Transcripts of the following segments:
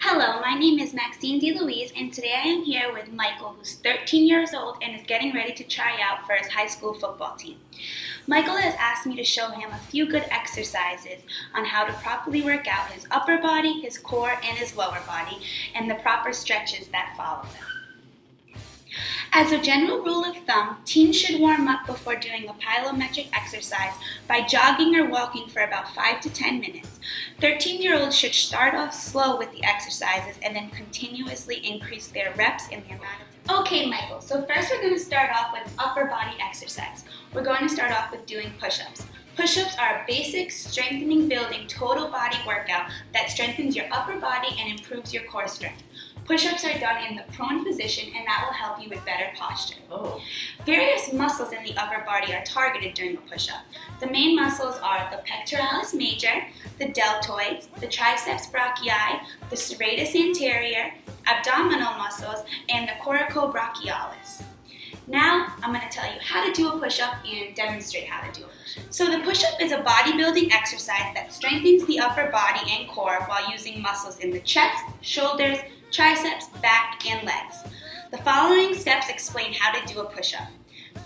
Hello, my name is Maxine DeLuise, and today I am here with Michael, who's 13 years old and is getting ready to try out for his high school football team. Michael has asked me to show him a few good exercises on how to properly work out his upper body, his core, and his lower body, and the proper stretches that follow them. As a general rule of thumb, teens should warm up before doing a plyometric exercise by jogging or walking for about 5 to 10 minutes. 13-year-olds should start off slow with the exercises and then continuously increase their reps and the amount of time. Okay, Michael, so first we're going to start off with upper body exercise. We're going to start off with doing push-ups. Push-ups are a basic, strengthening, building, total body workout that strengthens your upper body and improves your core strength. Push-ups are done in the prone position, and that will help you with better posture. Various muscles in the upper body are targeted during a push-up. The main muscles are the pectoralis major, the deltoids, the triceps brachii, the serratus anterior, abdominal muscles, and the coracobrachialis. Now, I'm going to tell you how to do a push-up and demonstrate how to do it. So the push-up is a bodybuilding exercise that strengthens the upper body and core while using muscles in the chest, shoulders, triceps, back, and legs. The following steps explain how to do a push-up.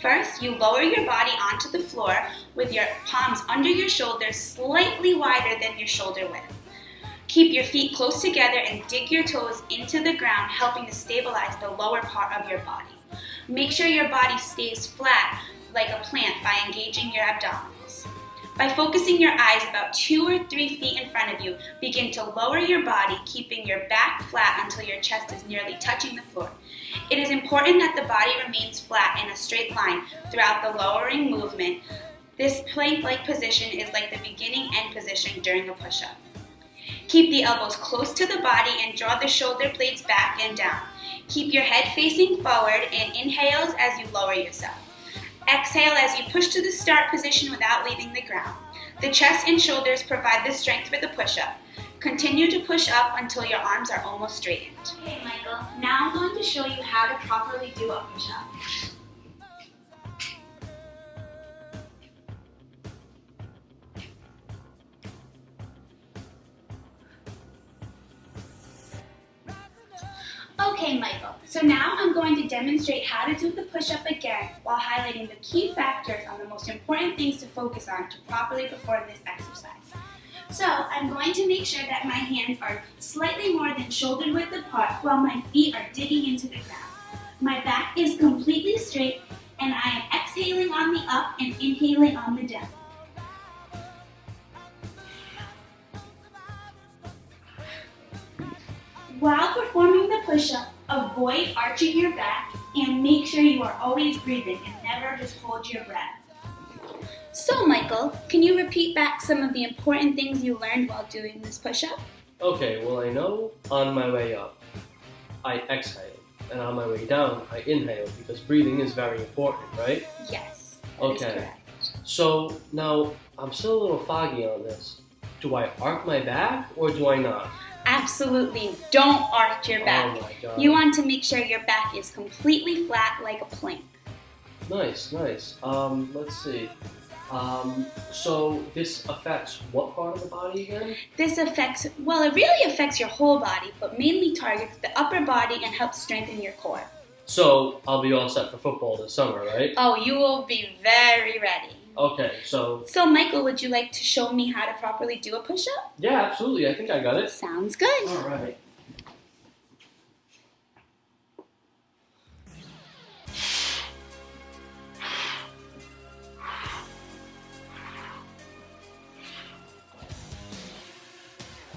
First, you lower your body onto the floor with your palms under your shoulders slightly wider than your shoulder width. Keep your feet close together and dig your toes into the ground, helping to stabilize the lower part of your body. Make sure your body stays flat like a plant by engaging your abdominals. By focusing your eyes about 2 or 3 feet in front of you, begin to lower your body, keeping your back flat until your chest is nearly touching the floor. It is important that the body remains flat in a straight line throughout the lowering movement. This plank-like position is like the beginning-end position during a push-up. Keep the elbows close to the body and draw the shoulder blades back and down. Keep your head facing forward and inhales as you lower yourself. Exhale as you push to the start position without leaving the ground. The chest and shoulders provide the strength for the push-up. Continue to push up until your arms are almost straightened. Okay, Michael, now I'm going to show you how to properly do a push-up. Okay, Michael, so now I'm going to demonstrate how to do the push-up again while highlighting the key factors on the most important things to focus on to properly perform this exercise. So I'm going to make sure that my hands are slightly more than shoulder width apart while my feet are digging into the ground. My back is completely straight and I am exhaling on the up and inhaling on the down. While performing the push-up, avoid arching your back and make sure you are always breathing and never just hold your breath. So, Michael, can you repeat back some of the important things you learned while doing this push-up? Okay, well, I know on my way up, I exhale, and on my way down, I inhale, because breathing is very important, right? Yes, that is correct. So now, I'm still a little foggy on this. Do I arch my back, or do I not? Absolutely, don't arch your back. Oh my God. You want to make sure your back is completely flat like a plank. Nice. Let's see. So this affects what part of the body again? It really affects your whole body, but mainly targets the upper body and helps strengthen your core. So I'll be all set for football this summer, right? Oh, you will be very ready. Okay, so Michael, would you like to show me how to properly do a push-up? yeah, absolutely. I think I got it. Sounds good. All right.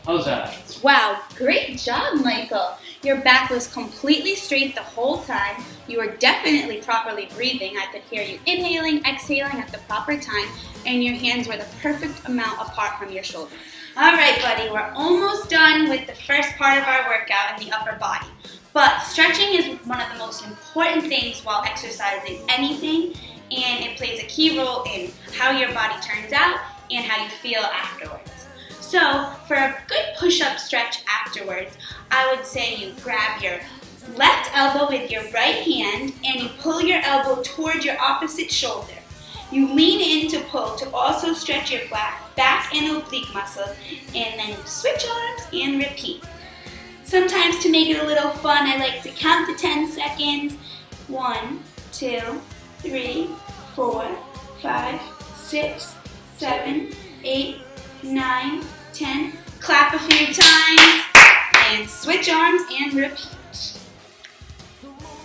How's that? Wow, great job, Michael. Your back was completely straight the whole time. You were definitely properly breathing. I could hear you inhaling, exhaling at the proper time, and your hands were the perfect amount apart from your shoulders. All right, buddy, we're almost done with the first part of our workout in the upper body. But stretching is one of the most important things while exercising anything, and it plays a key role in how your body turns out and how you feel afterwards. So, for a good push-up stretch afterwards, I would say you grab your left elbow with your right hand and you pull your elbow toward your opposite shoulder. You lean in to pull to also stretch your back and oblique muscles, and then you switch arms and repeat. Sometimes to make it a little fun, I like to count to 10 seconds. 1, 2, 3, 4, 5, 6, 7, 8, 9, 10. Clap a few times and switch arms and repeat.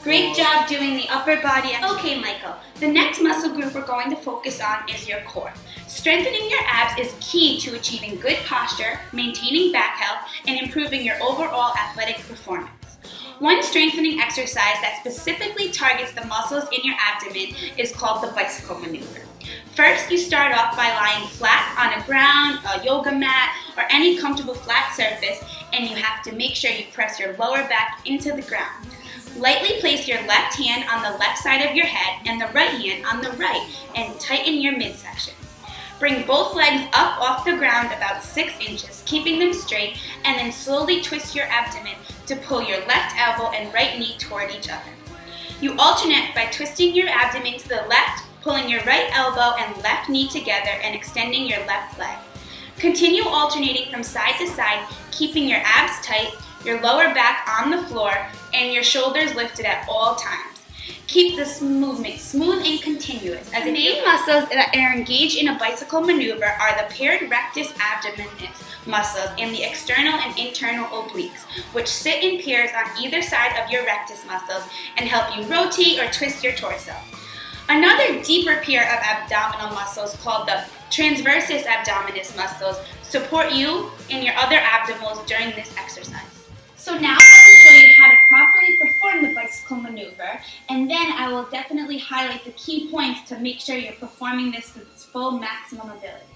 Great job doing the upper body. Okay, Michael, the next muscle group we're going to focus on is your core. Strengthening your abs is key to achieving good posture, maintaining back health, and improving your overall athletic performance. One strengthening exercise that specifically targets the muscles in your abdomen is called the bicycle maneuver. First, you start off by lying flat on a ground, a yoga mat, or any comfortable flat surface, and you have to make sure you press your lower back into the ground. Lightly place your left hand on the left side of your head and the right hand on the right, and tighten your midsection. Bring both legs up off the ground about 6 inches, keeping them straight, and then slowly twist your abdomen to pull your left elbow and right knee toward each other. You alternate by twisting your abdomen to the left, pulling your right elbow and left knee together, and extending your left leg. Continue alternating from side to side, keeping your abs tight, your lower back on the floor, and your shoulders lifted at all times. Keep this movement smooth and continuous. As the main muscles that are engaged in a bicycle maneuver are the paired rectus abdominis muscles and the external and internal obliques, which sit in pairs on either side of your rectus muscles and help you rotate or twist your torso. Another deeper pair of abdominal muscles called the transversus abdominis muscles support you and your other abdominals during this exercise. So now I will show you how to properly perform the bicycle maneuver, and then I will definitely highlight the key points to make sure you're performing this to its full maximum ability.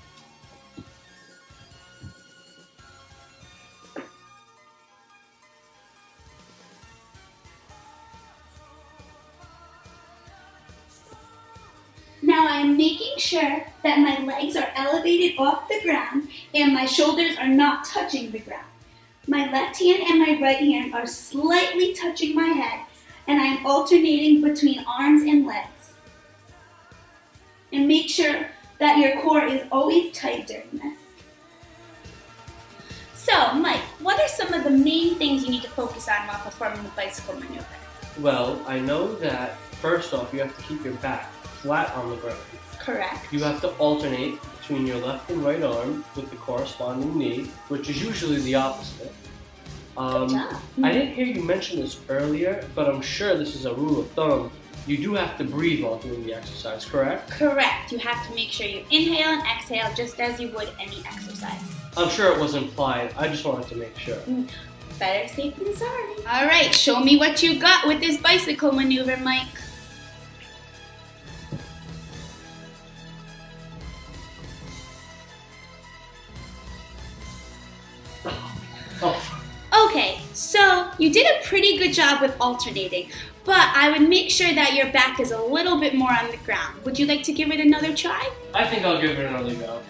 Now I am making sure that my legs are elevated off the ground and my shoulders are not touching the ground. My left hand and my right hand are slightly touching my head, and I am alternating between arms and legs. And make sure that your core is always tight during this. So, Mike, what are some of the main things you need to focus on while performing the bicycle maneuver? Well, I know that first off, you have to keep your back flat on the ground. Correct. You have to alternate between your left and right arm with the corresponding knee, which is usually the opposite. Good job. I didn't hear you mention this earlier, but I'm sure this is a rule of thumb. You do have to breathe while doing the exercise, correct? Correct. You have to make sure you inhale and exhale just as you would any exercise. I'm sure it was implied. I just wanted to make sure. Better safe than sorry. All right, show me what you got with this bicycle maneuver, Mike. Oh. Okay, so you did a pretty good job with alternating, but I would make sure that your back is a little bit more on the ground. Would you like to give it another try? I think I'll give it another go.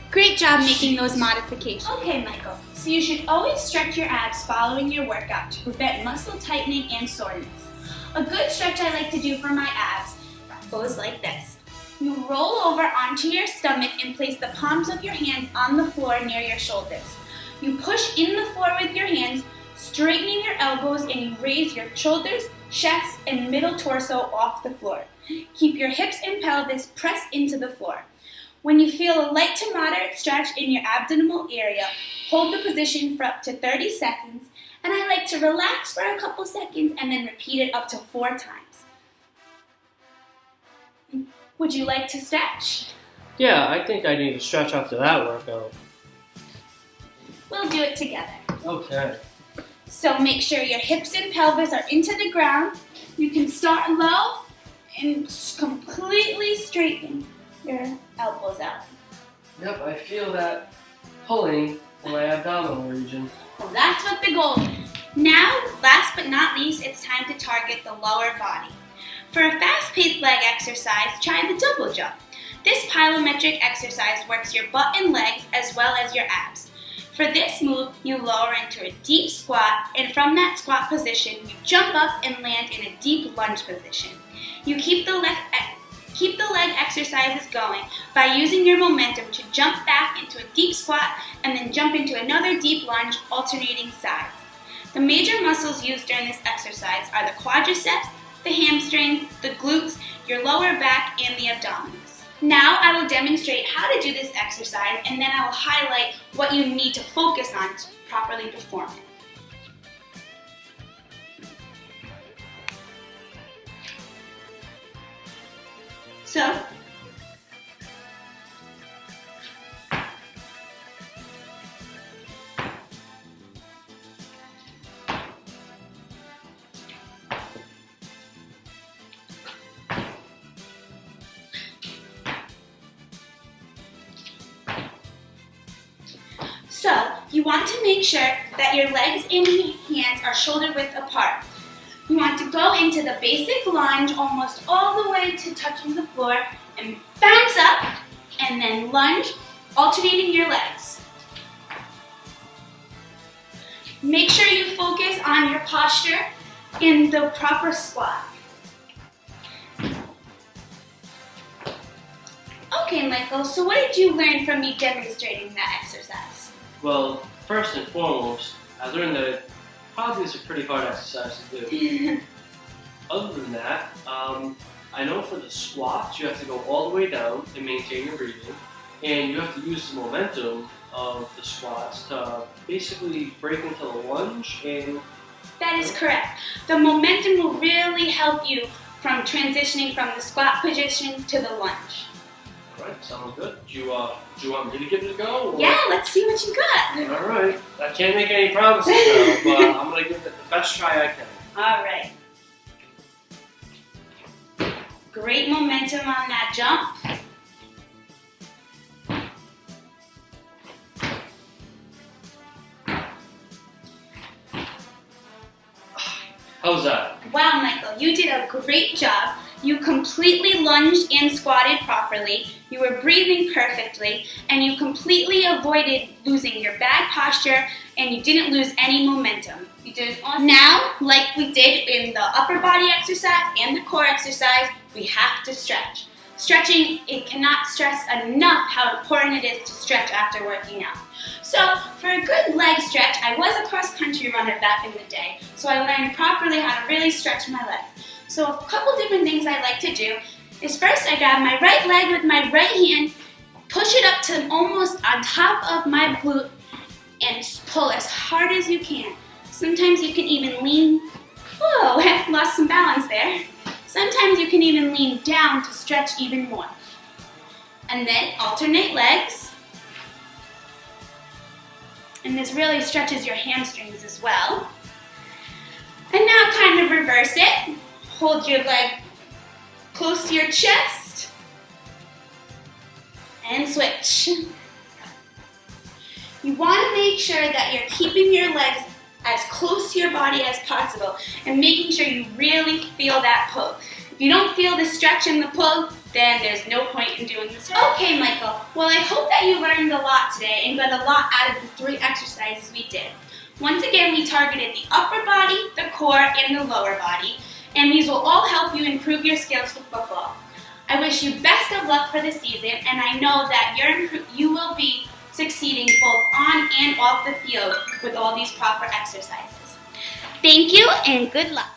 Great job making those modifications. Okay, Michael, so you should always stretch your abs following your workout to prevent muscle tightening and soreness. A good stretch I like to do for my abs goes like this. You roll over onto your stomach and place the palms of your hands on the floor near your shoulders. You push in the floor with your hands, straightening your elbows, and you raise your shoulders, chest, and middle torso off the floor. Keep your hips and pelvis pressed into the floor. When you feel a light to moderate stretch in your abdominal area, hold the position for up to 30 seconds, and I like to relax for a couple seconds and then repeat it up to 4 times. Would you like to stretch? Yeah, I think I need to stretch after that workout. We'll do it together. Okay. So make sure your hips and pelvis are into the ground. You can start low and completely straighten your elbows out. Yep, I feel that pulling in my abdominal region. Well, that's what the goal is. Now, last but not least, it's time to target the lower body. For a fast-paced leg exercise, try the double jump. This plyometric exercise works your butt and legs as well as your abs. For this move, you lower into a deep squat, and from that squat position, you jump up and land in a deep lunge position. You keep the Keep the leg exercises going by using your momentum to jump back into a deep squat and then jump into another deep lunge, alternating sides. The major muscles used during this exercise are the quadriceps, the hamstrings, the glutes, your lower back, and the abdominals. Now I will demonstrate how to do this exercise, and then I will highlight what you need to focus on to properly perform it. So you want to make sure that your legs and hands are shoulder width apart. You want to go into the basic lunge almost all the way to touching the floor and bounce up and then lunge, alternating your legs. Make sure you focus on your posture in the proper squat. Okay, Michael, so what did you learn from me demonstrating that exercise? Well, first and foremost, I learned that probably is a pretty hard exercise to do. Other than that, I know for the squats, you have to go all the way down and maintain your breathing, and you have to use the momentum of the squats to basically break into the lunge. And that is correct. The momentum will really help you from transitioning from the squat position to the lunge. Alright, sounds good. Do you want me to give it a go? Or? Yeah, let's see what you got. Alright. I can't make any promises though, but I'm going to give it the best try I can. Alright. Great momentum on that jump. How's that? Wow, Michael, you did a great job. You completely lunged and squatted properly, you were breathing perfectly, and you completely avoided losing your bad posture, and you didn't lose any momentum. You did awesome. Now, like we did in the upper body exercise and the core exercise, we have to stretch. Stretching, it cannot stress enough how important it is to stretch after working out. So, for a good leg stretch, I was a cross-country runner back in the day, so I learned properly how to really stretch my legs. So a couple different things I like to do is first I grab my right leg with my right hand, push it up to almost on top of my glute, and pull as hard as you can. Sometimes you can even lean, whoa, I lost some balance there. Sometimes you can even lean down to stretch even more. And then alternate legs. And this really stretches your hamstrings as well. And now kind of reverse it. Hold your leg close to your chest and switch. You want to make sure that you're keeping your legs as close to your body as possible and making sure you really feel that pull. If you don't feel the stretch and the pull, then there's no point in doing this. Okay, Michael, well I hope that you learned a lot today and got a lot out of the 3 exercises we did. Once again, we targeted the upper body, the core, and the lower body, and these will all help you improve your skills for football. I wish you best of luck for the season, and I know that you will be succeeding both on and off the field with all these proper exercises. Thank you and good luck.